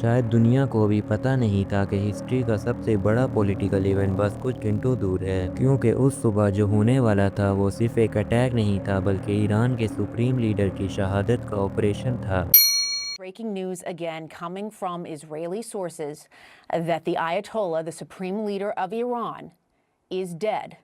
شاید دنیا کو بھی پتہ نہیں تھا کہ ہسٹری کا سب سے بڑا پولیٹیکل ایونٹ بس کچھ گھنٹوں دور ہے، کیونکہ اس صبح جو ہونے والا تھا وہ صرف ایک اٹیک نہیں تھا بلکہ ایران کے سپریم لیڈر کی شہادت کا آپریشن تھا۔ Breaking news again coming from Israeli sources that the Ayatollah, the supreme leader of Iran, is dead.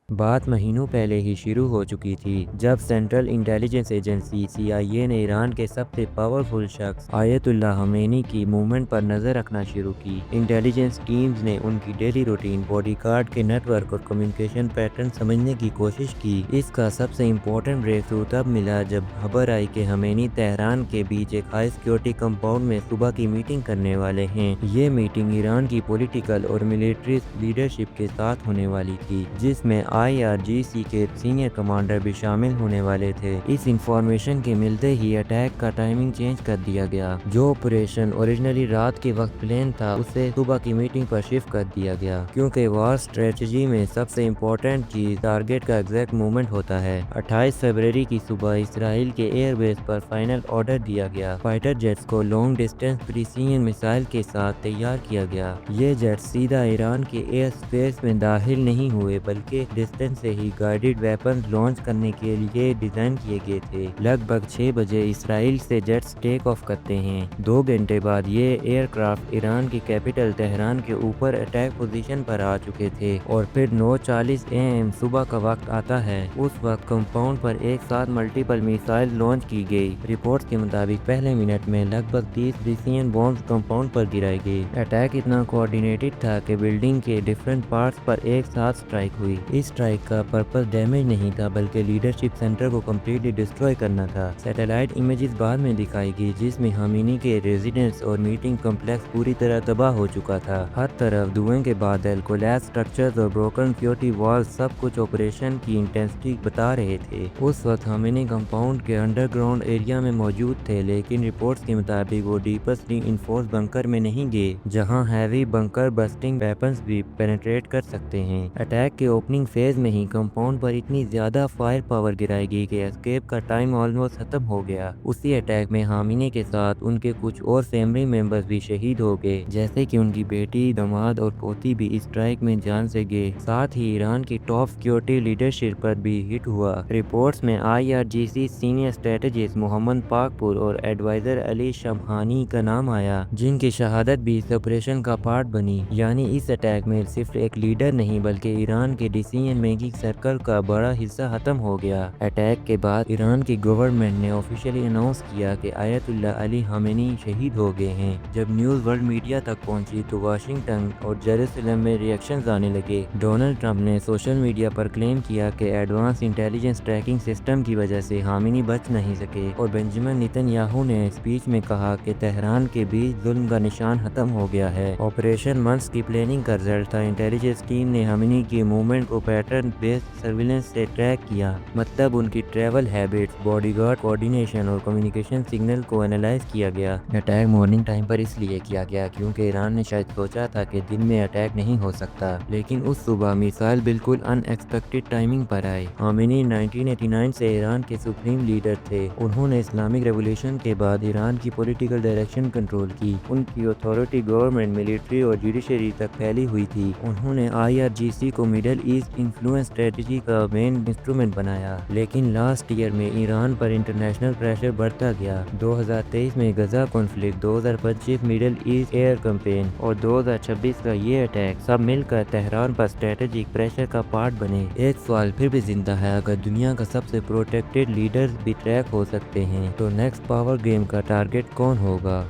بات مہینوں پہلے ہی شروع ہو چکی تھی جب سینٹرل انٹیلیجنس ایجنسی CIA نے ایران کے سب سے پاورفل شخص آیت اللہ خمینی کی موومنٹ پر نظر رکھنا شروع کی۔ انٹیلیجنس ٹیمز نے ان کی ڈیلی روٹین، باڈی گارڈ کے نیٹ ورک اور کمیونیکیشن پیٹرن سمجھنے کی کوشش کی۔ اس کا سب سے امپورٹنٹ بریک تھرو تب ملا جب خبر آئی کہ خمینی تہران کے بیچ ایک ہائی سیکیورٹی کمپاؤنڈ میں صبح کی میٹنگ کرنے والے ہیں۔ یہ میٹنگ ایران کی پولیٹیکل اور ملٹری لیڈرشپ کے ساتھ ہونے والی تھی، جس میں IRGC کے سینئر کمانڈر بھی شامل ہونے والے تھے۔ اس انفارمیشن کے ملتے ہی اٹیک کا ٹائمنگ چینج کر دیا گیا۔ جو آپریشن اوریجنلی رات کے وقت پلان تھا اسے صبح کی میٹنگ پر شفٹ کر دیا گیا، کیونکہ وار اسٹریٹجی میں سب سے امپورٹنٹ چیز ٹارگٹ کا ایگزیکٹ موومنٹ ہوتا ہے۔ 28 فروری کی صبح اسرائیل کے ایئر بیس پر فائنل آرڈر دیا گیا۔ فائٹر جیٹس کو لانگ ڈسٹینس پریسیژن میزائل کے ساتھ تیار کیا گیا۔ یہ جیٹس سیدھا ایران کے ایئر اسپیس میں داخل نہیں ہوئے بلکہ ڈسٹینس سے ہی گائیڈڈ ویپنز لانچ کرنے کے لیے ڈیزائن کیے گئے تھے۔ لگ بھگ 6 بجے اسرائیل سے جیٹس ٹیک آف کرتے ہیں۔ 2 گھنٹے بعد یہ ایئر کرافٹ ایران کی کیپٹل تہران کے اوپر اٹیک پوزیشن پر آ چکے تھے، اور پھر 9:40 AM صبح کا وقت آتا ہے۔ اس وقت کمپاؤنڈ پر ایک ساتھ ملٹیپل میزائل لانچ کی گئی۔ رپورٹس کے مطابق پہلے منٹ میں لگ بھگ 30 پریسیژن بومز کمپاؤنڈ پر گرائی گئی۔ اٹیک اتنا کوآرڈینیٹڈ تھا کہ بلڈنگ کے ڈفرنٹ پارٹس پر ایک ساتھ اسٹرائک ہوئی۔ اس اسٹرائک کا پرپس ڈیمیج نہیں تھا بلکہ لیڈرشپ سینٹر کو کمپلیٹلی ڈسٹروائے کرنا تھا۔ سیٹلائٹ امیجز بعد میں دکھائی گئی جس میں خمینی کے ریزیڈنس اور میٹنگ کمپلیکس پوری طرح تباہ ہو چکا تھا۔ ہر طرف دھوئیں کے بادل، کولیپس سٹرکچرز اور بروکن سیکیورٹی والز، سب کچھ آپریشن کی انٹینسٹی بتا رہے تھے۔ اس وقت خمینی کمپاؤنڈ کے انڈر گراؤنڈ ایریا میں موجود تھے، لیکن رپورٹس کے مطابق وہ ڈیپسٹ ری انفورس بنکر میں نہیں گئے، جہاں ہیوی بنکر بسٹنگ ویپنز بھی پینیٹریٹ کر سکتے ہیں۔ اٹیک کے اوپننگ فیز میں ہی کمپاؤنڈ پر اتنی زیادہ فائر پاور گرائی گئی کہ اسکیپ کا ٹائم آلموسٹ ختم ہو گیا۔ اسی اٹیک میں خامنئی کے ساتھ ان کے کچھ اور فیملی ممبرز بھی شہید ہو گئے، جیسے کہ ان کی بیٹی، داماد اور پوتی بھی اس اسٹرائک میں جان سے گئے۔ ساتھ ہی ایران کی ٹاپ سیکیورٹی لیڈرشپ پر بھی ہٹ ہوا۔ رپورٹس میں IRGC سینئر اسٹریٹجسٹ محمد پاکپور اور ایڈوائزر علی شمخانی کا نام آیا، جن کی شہادت بھی اس آپریشن کا پارٹ بنی۔ یعنی اس اٹیک میں صرف ایک لیڈر نہیں بلکہ ایران کے ڈیسیژن میکنگ سرکل کا بڑا حصہ ختم ہو گیا۔ اٹیک کے بعد ایران کی گورنمنٹ نے آفیشلی اناؤنس کیا کہ آیت اللہ علی خمینی شہید ہو گئے ہیں۔ جب نیوز ورلڈ میڈیا تک پہنچی تو واشنگٹن اور جیروسلم میں ریئیکشنز آنے لگے۔ ڈونلڈ ٹرمپ نے سوشل میڈیا پر کلیم کیا کہ ایڈوانس انٹیلیجنس ٹریکنگ سسٹم کی وجہ سے خمینی بچ نہیں سکے، اور بنجمن نیتن یاہو نے اسپیچ میں کہا کہ تہران کے بیچ ظلم کا نشان ختم ہو گیا ہے۔ آپریشن منتھس کی پلاننگ کا رزلٹ تھا۔ انٹیلیجنس ٹیم نے خمینی کی موومنٹ کو پیٹرن بیسڈ سرویلنس سے ٹریک کیا، مطلب ان کی travel habits, body guard coordination اور کمیونیکیشن سگنل کو انالائز کیا گیا۔ اٹیک مارننگ ٹائم پر اس لیے کیا گیا کیونکہ ایران نے شاید سوچا تھا کہ دن میں اٹیک نہیں ہو سکتا، لیکن اس صبح میزائل بالکل ان ایکسپیکٹڈ ٹائمنگ پر آئے۔ خمینی 1989 سے ایران کے سپریم لیڈر تھے۔ انہوں نے اسلامک ریولیوشن کے بعد ایران کی پولیٹیکل ڈائریکشن کنٹرول کی۔ ان کی اتھارٹی گورنمنٹ، ملٹری اور جوڈیشری تک پھیلی ہوئی تھی۔ انہوں نے IRGC کو مڈل ایسٹ انفلوئنس اسٹریٹجی کا مین انسٹرومنٹ بنایا، لیکن لاسٹ ایئر میں ایران پر انٹرنیشنل پریشر بڑھتا گیا۔ 2023 میں Gaza conflict, 2025 middle east air campaign اور 2026 کا یہ اٹیک سب مل کر تہران پر اسٹریٹجک پریشر کا پارٹ بنے۔ ایک سوال پھر بھی زندہ ہے، اگر دنیا کا سب سے پروٹیکٹڈ لیڈرز بھی ٹریک ہو سکتے ہیں تو نیکسٹ پاور گیم کا ٹارگٹ کون ہوگا؟